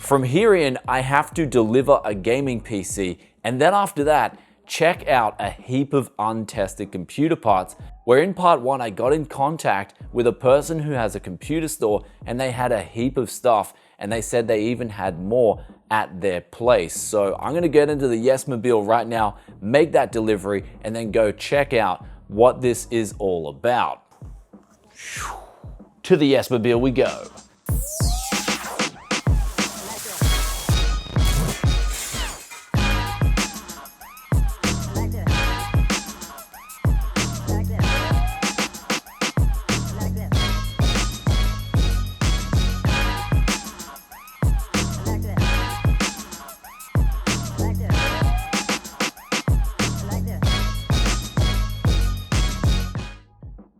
From here in, I have to deliver a gaming PC, and then after that, check out a heap of untested computer parts, where in part 1 I got in contact with a person who has a computer store and they had a heap of stuff, and they said they even had more at their place. So I'm gonna get into the YESmobile right now, make that delivery, and then go check out what this is all about. To the YESmobile we go.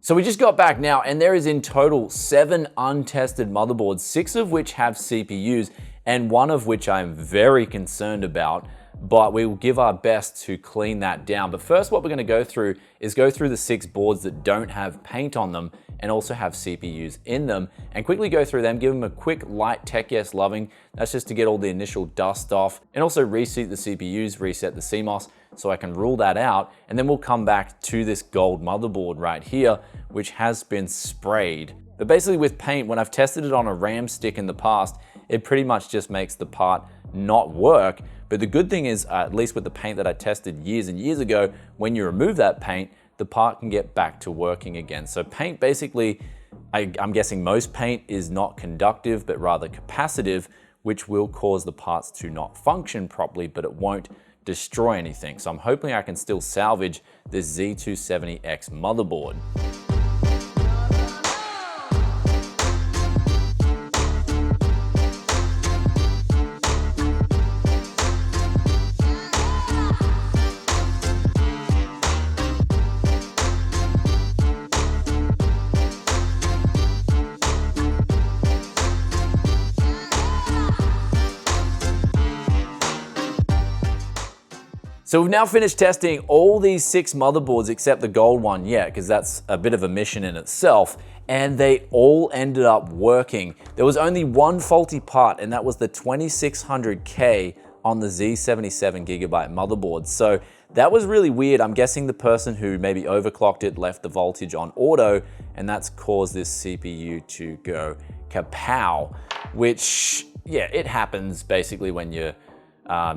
So we just got back now, and there is in total 7 untested motherboards, 6 of which have CPUs, and 1 of which I'm very concerned about, but we will give our best to clean that down. But first, what we're gonna go through is go through the 6 boards that don't have paint on them and also have CPUs in them, and quickly go through them, give them a quick light Tech YES Lovin. That's just to get all the initial dust off, and also reseat the CPUs, reset the CMOS, so I can rule that out. And then we'll come back to this gold motherboard right here, which has been sprayed. But basically with paint, when I've tested it on a RAM stick in the past, it pretty much just makes the part not work. But the good thing is, at least with the paint that I tested years and years ago, when you remove that paint, the part can get back to working again. So paint basically, I'm guessing most paint is not conductive, but rather capacitive, which will cause the parts to not function properly, but it won't destroy anything. So I'm hoping I can still salvage this Z270X motherboard. So we've now finished testing all these 6 motherboards except the gold one yet, because that's a bit of a mission in itself, and they all ended up working. There was only one faulty part, and that was the 2600K on the Z77GB motherboard. So that was really weird. I'm guessing the person who maybe overclocked it left the voltage on auto, and that's caused this CPU to go kapow, which, yeah, it happens basically when you're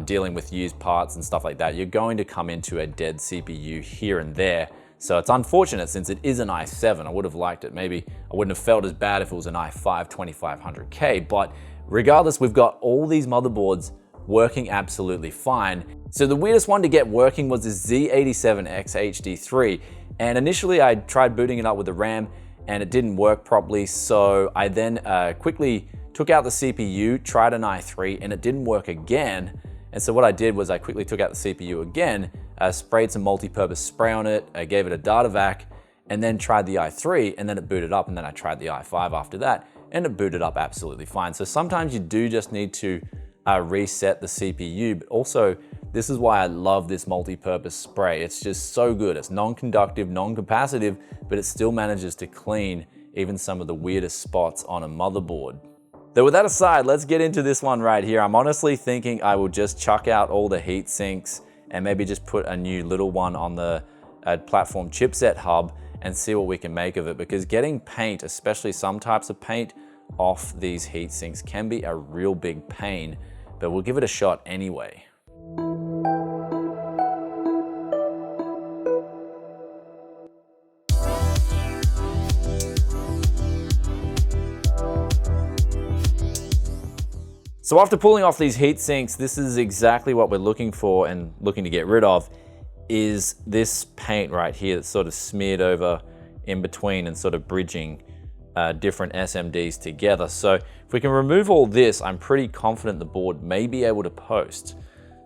dealing with used parts and stuff like that. You're going to come into a dead CPU here and there. So it's unfortunate since it is an i7. I would have liked it. Maybe I wouldn't have felt as bad if it was an i5 2500K, but regardless, we've got all these motherboards working absolutely fine. So the weirdest one to get working was this Z87X HD3. And initially I tried booting it up with the RAM and it didn't work properly. So I then quickly took out the CPU, tried an i3, and it didn't work again. And so what I did was I quickly took out the CPU again, sprayed some multi-purpose spray on it, I gave it a data vac, and then tried the i3, and then it booted up, and then I tried the i5 after that, and it booted up absolutely fine. So sometimes you do just need to reset the CPU, but also this is why I love this multi-purpose spray. It's just so good. It's non-conductive, non-capacitive, but it still manages to clean even some of the weirdest spots on a motherboard. Though with that aside, let's get into this one right here. I'm honestly thinking I will just chuck out all the heat sinks and maybe just put a new little one on the platform chipset hub and see what we can make of it, because getting paint, especially some types of paint, off these heat sinks can be a real big pain, but we'll give it a shot anyway. So after pulling off these heat sinks, this is exactly what we're looking for and looking to get rid of, is this paint right here that's sort of smeared over in between and sort of bridging different SMDs together. So if we can remove all this, I'm pretty confident the board may be able to post.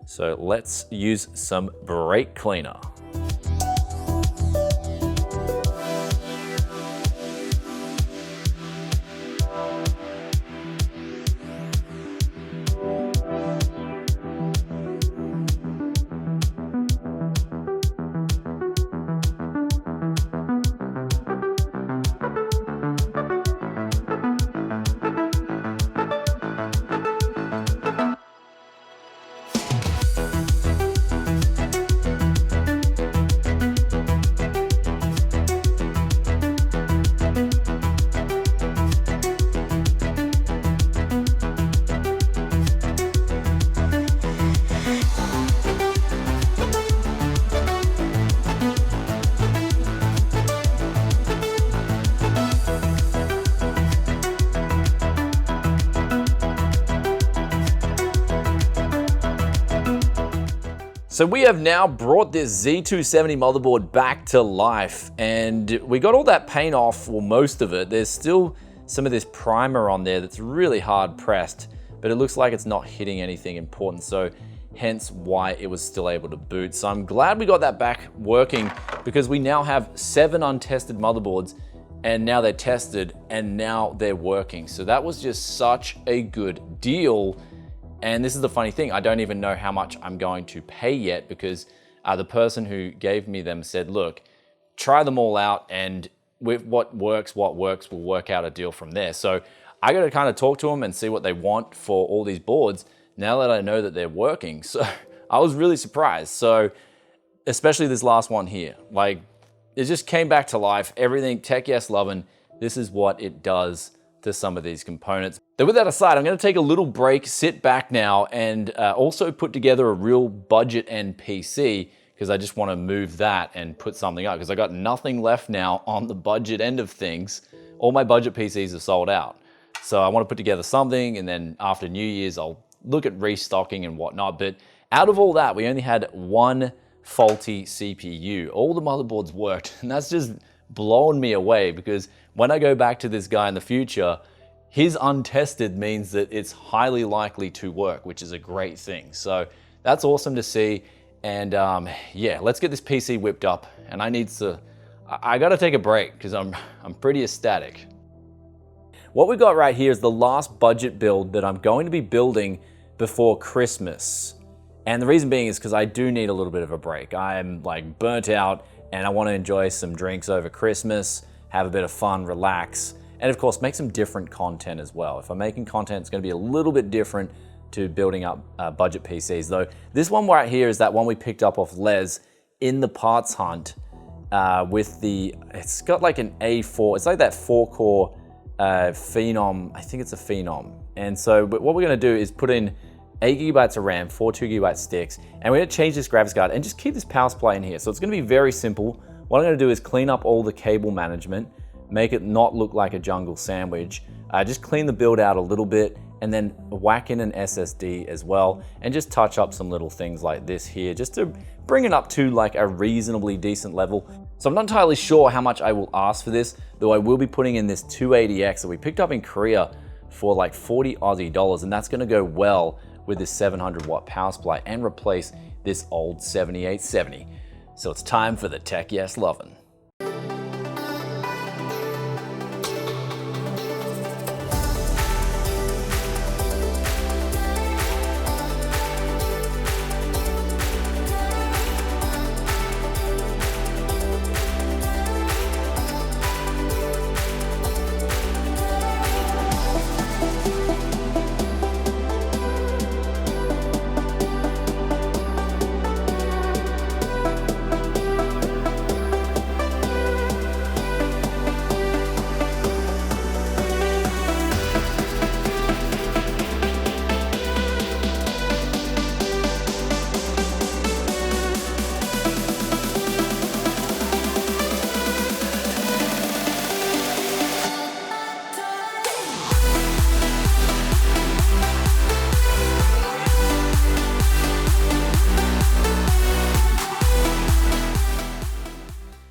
So let's use some brake cleaner. So we have now brought this Z270 motherboard back to life, and we got all that paint off, well, most of it. There's still some of this primer on there that's really hard pressed, but it looks like it's not hitting anything important, so hence why it was still able to boot. So I'm glad we got that back working, because we now have 7 untested motherboards, and now they're tested, and now they're working. So that was just such a good deal. And this is the funny thing, I don't even know how much I'm going to pay yet, because the person who gave me them said, look, try them all out, and with what works, we'll work out a deal from there. So I got to kind of talk to them and see what they want for all these boards now that I know that they're working. So I was really surprised. So especially this last one here, like it just came back to life. Everything Tech YES Lovin, this is what it does to some of these components. So with that aside, I'm going to take a little break, sit back now, and also put together a real budget end PC, because I just want to move that and put something up, because I got nothing left now on the budget end of things. All my budget PCs are sold out. So I want to put together something, and then after New Year's, I'll look at restocking and whatnot. But out of all that, we only had one faulty CPU. All the motherboards worked, and that's just blown me away, because when I go back to this guy in the future, his untested means that it's highly likely to work, which is a great thing. So that's awesome to see. And yeah, let's get this PC whipped up. And I gotta take a break, because I'm pretty ecstatic. What we got right here is the last budget build that I'm going to be building before Christmas. And the reason being is because I do need a little bit of a break. I'm like burnt out, and I want to enjoy some drinks over Christmas, have a bit of fun, relax, and of course make some different content as well. If I'm making content, it's going to be a little bit different to building up budget PCs. Though this one right here is that one we picked up off Les in the parts hunt with it's got like an A4, it's like that 4-core Phenom, I think it's a Phenom. And so what we're going to do is put in 8 gigabytes of RAM, 4 2GB sticks, and we're going to change this graphics card and just keep this power supply in here. So it's going to be very simple. What I'm going to do is clean up all the cable management, make it not look like a jungle sandwich, just clean the build out a little bit, and then whack in an SSD as well, and just touch up some little things like this here, just to bring it up to like a reasonably decent level. So I'm not entirely sure how much I will ask for this, though I will be putting in this 280X that we picked up in Korea for like 40 Aussie dollars, and that's going to go well with this 700 watt power supply and replace this old 7870. So it's time for the Tech YES Lovin.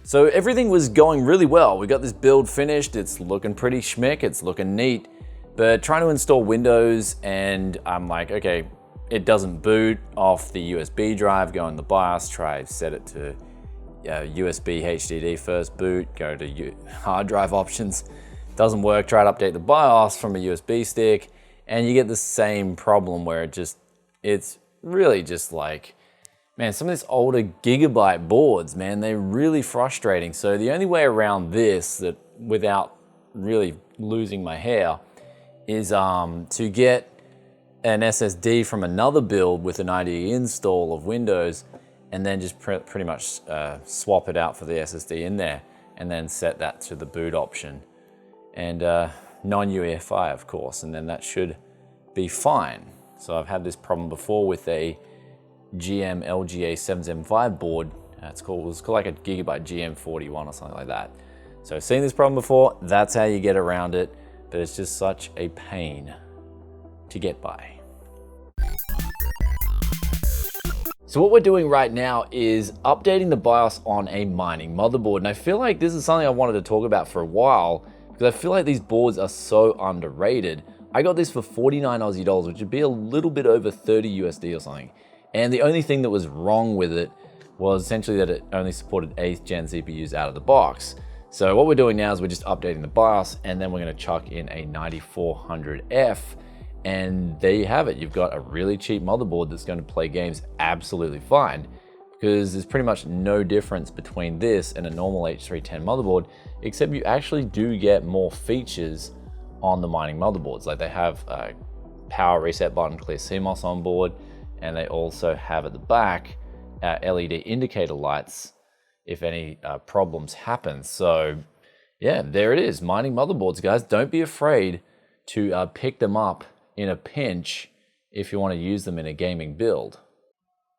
So everything was going really well. We got this build finished. It's looking pretty schmick. It's looking neat, but trying to install Windows, and I'm like, okay, it doesn't boot off the USB drive. Go in the BIOS, try set it to USB HDD first boot, go to hard drive options. Doesn't work. Try to update the BIOS from a USB stick, and you get the same problem where it's really just like, man, some of these older gigabyte boards, man, they're really frustrating. So the only way around this, that without really losing my hair, is to get an SSD from another build with an IDE install of Windows, and then just pretty much swap it out for the SSD in there, and then set that to the boot option. And non-UEFI, of course, and then that should be fine. So I've had this problem before with a GM LGA 775 board. It was called like a Gigabyte GM41 or something like that. So I've seen this problem before. That's how you get around it, but it's just such a pain to get by. So what we're doing right now is updating the BIOS on a mining motherboard. And I feel like this is something I wanted to talk about for a while because I feel like these boards are so underrated. I got this for 49 Aussie dollars, which would be a little bit over 30 USD or something. And the only thing that was wrong with it was essentially that it only supported 8th gen CPUs out of the box. So what we're doing now is we're just updating the BIOS, and then we're gonna chuck in a 9400F, and there you have it. You've got a really cheap motherboard that's gonna play games absolutely fine, because there's pretty much no difference between this and a normal H310 motherboard, except you actually do get more features on the mining motherboards. Like they have a power reset button, clear CMOS on board, and they also have at the back LED indicator lights if any problems happen. So yeah, there it is, mining motherboards, guys. Don't be afraid to pick them up in a pinch if you want to use them in a gaming build.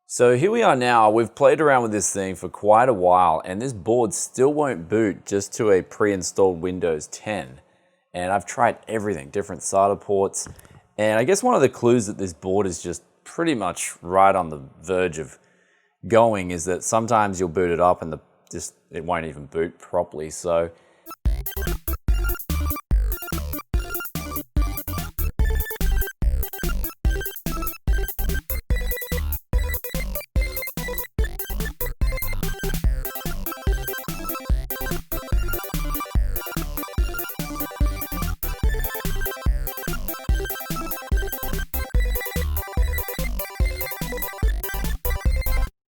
So here we are now. We've played around with this thing for quite a while, and this board still won't boot just to a pre-installed Windows 10. And I've tried everything, different SATA ports, and I guess one of the clues that this board is just pretty much right on the verge of going is that sometimes you'll boot it up and it won't even boot properly. So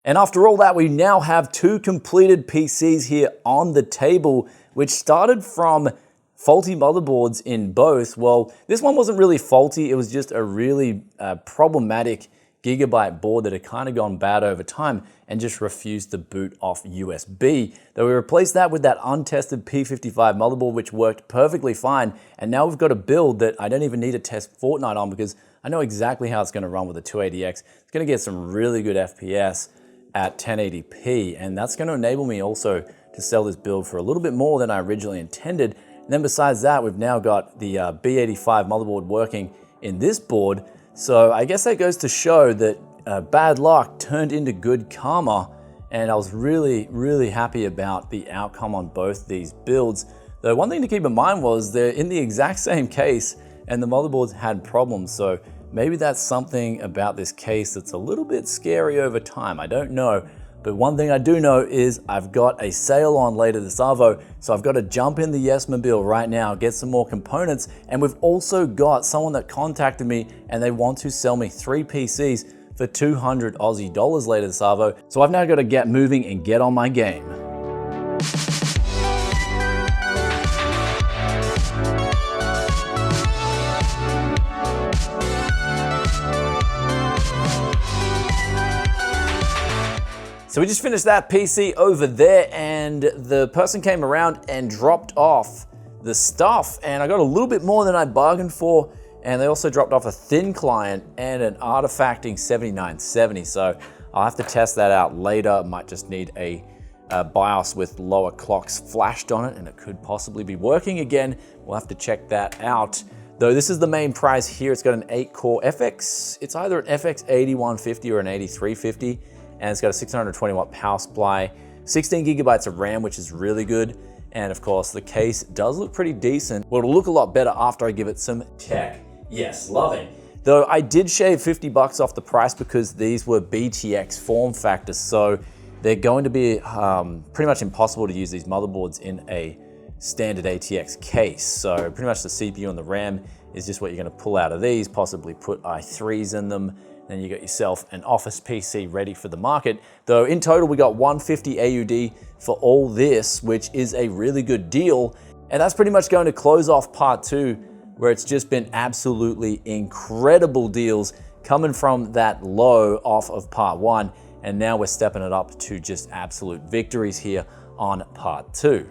and after all that, we now have two completed PCs here on the table, which started from faulty motherboards in both. Well, this one wasn't really faulty. It was just a really problematic Gigabyte board that had kind of gone bad over time and just refused to boot off USB. Though we replaced that with that untested P55 motherboard, which worked perfectly fine. And now we've got a build that I don't even need to test Fortnite on because I know exactly how it's going to run with a 280X. It's going to get some really good FPS at 1080p, and that's going to enable me also to sell this build for a little bit more than I originally intended. And then besides that, we've now got the B85 motherboard working in this board. So I guess that goes to show that bad luck turned into good karma, and I was really, really happy about the outcome on both these builds. Though one thing to keep in mind was they're in the exact same case and the motherboards had problems. So maybe that's something about this case that's a little bit scary over time. I don't know. But one thing I do know is I've got a sale on later this Arvo, so I've got to jump in the YesMobile right now, get some more components, and we've also got someone that contacted me and they want to sell me 3 PCs for 200 Aussie dollars later this Arvo. So I've now got to get moving and get on my game. So we just finished that PC over there, and the person came around and dropped off the stuff, and I got a little bit more than I bargained for, and they also dropped off a thin client and an artifacting 7970. So I'll have to test that out later. I might just need a BIOS with lower clocks flashed on it, and it could possibly be working again. We'll have to check that out. Though this is the main prize here. It's got an 8-core FX. It's either an FX 8150 or an 8350. And it's got a 620 watt power supply, 16 gigabytes of RAM, which is really good. And of course, the case does look pretty decent. Well, it'll look a lot better after I give it some Tech YES Lovin. Though I did shave 50 bucks off the price because these were BTX form factors. So they're going to be pretty much impossible to use these motherboards in a standard ATX case. So pretty much the CPU and the RAM is just what you're gonna pull out of these, possibly put i3s in them. Then you got yourself an office PC ready for the market. Though in total, we got 150 AUD for all this, which is a really good deal. And that's pretty much going to close off part 2, where it's just been absolutely incredible deals coming from that low off of part 1. And now we're stepping it up to just absolute victories here on part 2.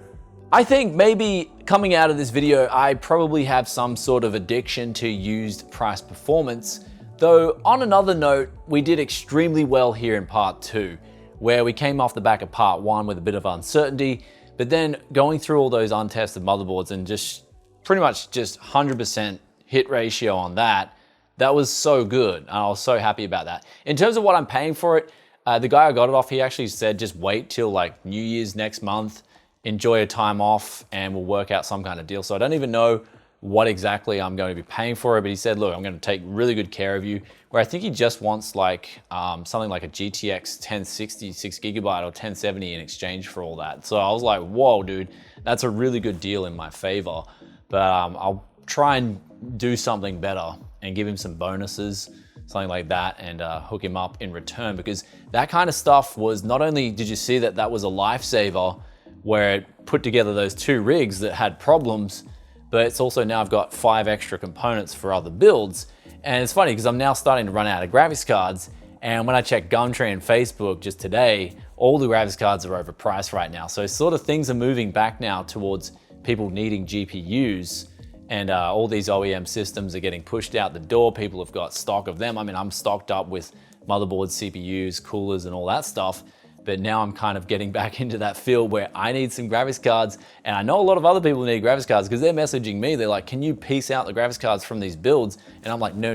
I think maybe coming out of this video, I probably have some sort of addiction to used price performance. Though on another note, we did extremely well here in part 2, where we came off the back of part 1 with a bit of uncertainty, but then going through all those untested motherboards and just pretty much just 100% hit ratio on that, that was so good. And I was so happy about that. In terms of what I'm paying for it, The guy I got it off, he actually said just wait till like New Year's next month, enjoy a time off, and we'll work out some kind of deal. So I don't even know what exactly I'm going to be paying for it, but he said, look, I'm going to take really good care of you. Where I think he just wants like something like a GTX 1060 6GB or 1070 in exchange for all that. So I was like, whoa, dude, that's a really good deal in my favor. But I'll try and do something better and give him some bonuses, something like that, and hook him up in return, because that kind of stuff was, not only did you see that that was a lifesaver where it put together those 2 rigs that had problems, but it's also now I've got 5 extra components for other builds. And it's funny because I'm now starting to run out of graphics cards, and when I check Gumtree and Facebook just today, all the graphics cards are overpriced right now. So sort of things are moving back now towards people needing GPUs, and all these OEM systems are getting pushed out the door. People have got stock of them. I mean, I'm stocked up with motherboards, CPUs, coolers, and all that stuff. But now I'm kind of getting back into that field where I need some graphics cards, and I know a lot of other people need graphics cards because they're messaging me. They're like, can you piece out the graphics cards from these builds? And I'm like, no,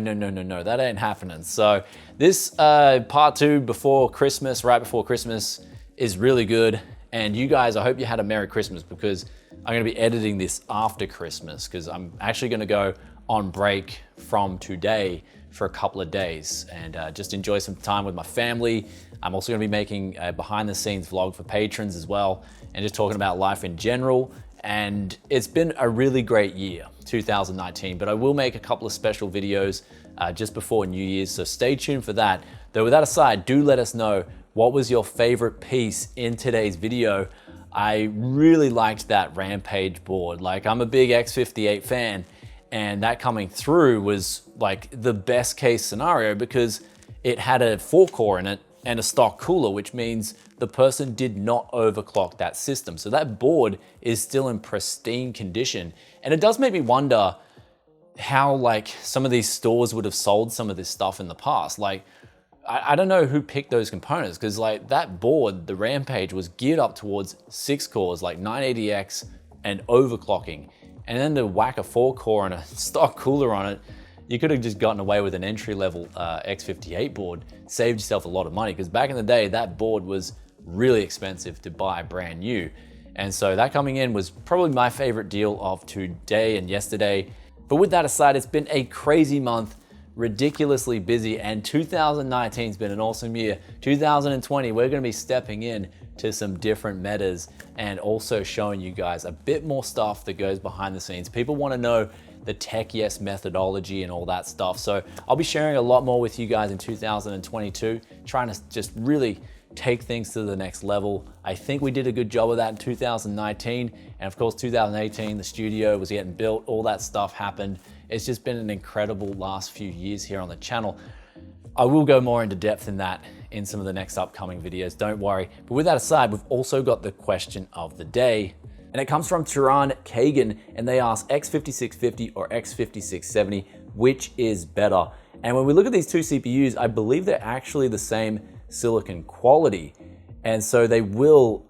that ain't happening. So this part 2 before Christmas, right before Christmas, is really good. And you guys, I hope you had a Merry Christmas, because I'm gonna be editing this after Christmas, because I'm actually gonna go on break from today for a couple of days and just enjoy some time with my family. I'm also gonna be making a behind the scenes vlog for patrons as well, and just talking about life in general. And it's been a really great year, 2019, but I will make a couple of special videos just before New Year's, so stay tuned for that. Though with that aside, do let us know what was your favorite piece in today's video. I really liked that Rampage board. Like, I'm a big X58 fan, and that coming through was like the best case scenario because it had a 4-core in it and a stock cooler, which means the person did not overclock that system. So that board is still in pristine condition. And it does make me wonder how like some of these stores would have sold some of this stuff in the past. Like, I don't know who picked those components, because like that board, the Rampage, was geared up towards 6 cores, like 980X and overclocking. And then to whack a 4-core and a stock cooler on it, you could have just gotten away with an entry-level X58 board, saved yourself a lot of money, because back in the day, that board was really expensive to buy brand new. And so that coming in was probably my favorite deal of today and yesterday. But with that aside, it's been a crazy month, ridiculously busy, and 2019's been an awesome year. 2020, we're gonna be stepping in to some different metas and also showing you guys a bit more stuff that goes behind the scenes. People wanna know the Tech YES methodology and all that stuff. So I'll be sharing a lot more with you guys in 2022, trying to just really take things to the next level. I think we did a good job of that in 2019. And of course, 2018, the studio was getting built, all that stuff happened. It's just been an incredible last few years here on the channel. I will go more into depth in that in some of the next upcoming videos, don't worry. But with that aside, we've also got the question of the day. And it comes from Turan Kagan, and they ask X5650 or X5670, which is better? And when we look at these two CPUs, I believe they're actually the same silicon quality. And so they will,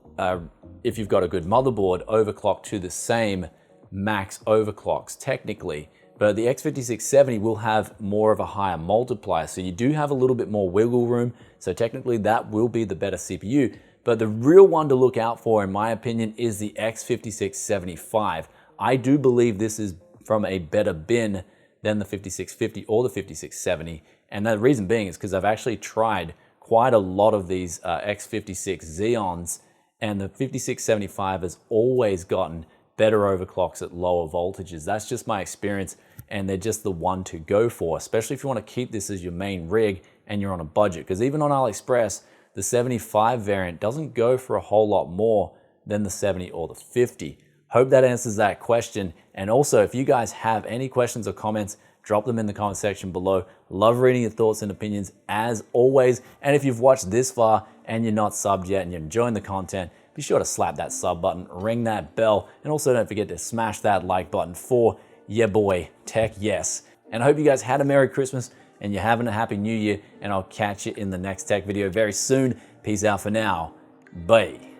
if you've got a good motherboard, overclock to the same max overclocks technically. But the X5670 will have more of a higher multiplier. So you do have a little bit more wiggle room. So technically that will be the better CPU. But the real one to look out for, in my opinion, is the X5675. I do believe this is from a better bin than the 5650 or the 5670. And the reason being is because I've actually tried quite a lot of these X56 Xeons, and the 5675 has always gotten better overclocks at lower voltages. That's just my experience, and they're just the one to go for, especially if you want to keep this as your main rig and you're on a budget. Because even on AliExpress, the 75 variant doesn't go for a whole lot more than the 70 or the 50. Hope that answers that question. And also, if you guys have any questions or comments, drop them in the comment section below. Love reading your thoughts and opinions as always. And if you've watched this far and you're not subbed yet and you're enjoying the content, be sure to slap that sub button, ring that bell, and also don't forget to smash that like button for your boy, Tech YES. And I hope you guys had a Merry Christmas and you're having a Happy New Year, and I'll catch you in the next tech video very soon. Peace out for now. Bye.